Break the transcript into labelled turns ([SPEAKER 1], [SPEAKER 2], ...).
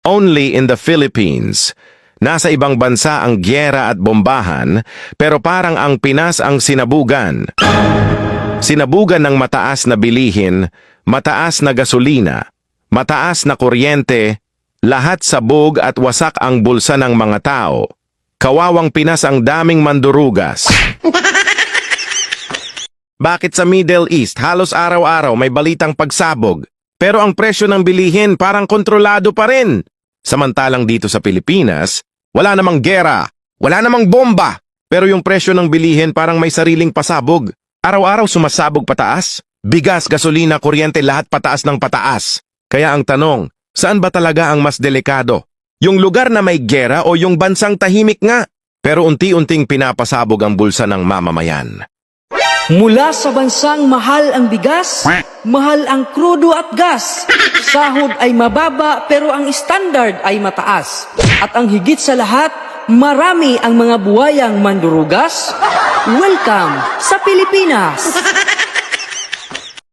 [SPEAKER 1] only in the Philippines. Nasa ibang bansa ang gyera at bombahan, pero parang ang Pinas ang sinabugan. Sinabugan ng mataas na bilihin, mataas na gasolina, mataas na kuryente, lahat sabog at wasak ang bulsa ng mga tao. Kawawang Pinas ang daming mandurugas. Bakit sa Middle East halos araw-araw may balitang pagsabog, pero ang presyo ng bilihin parang kontrolado pa rin? Samantalang dito sa Pilipinas, wala namang gera, wala namang bomba, pero yung presyo ng bilihin parang may sariling pasabog. Araw-araw sumasabog pataas, bigas, gasolina, kuryente, lahat pataas ng pataas. Kaya ang tanong, saan ba talaga ang mas delikado? Yung lugar na may gera o yung bansang tahimik nga? Pero unti-unting pinapasabog ang bulsa ng mamamayan.
[SPEAKER 2] Mula sa bansang mahal ang bigas, mahal ang krudo at gas. Sahod ay mababa pero ang standard ay mataas. At ang higit sa lahat, marami ang mga buwayang mandurugas. Welcome sa Pilipinas!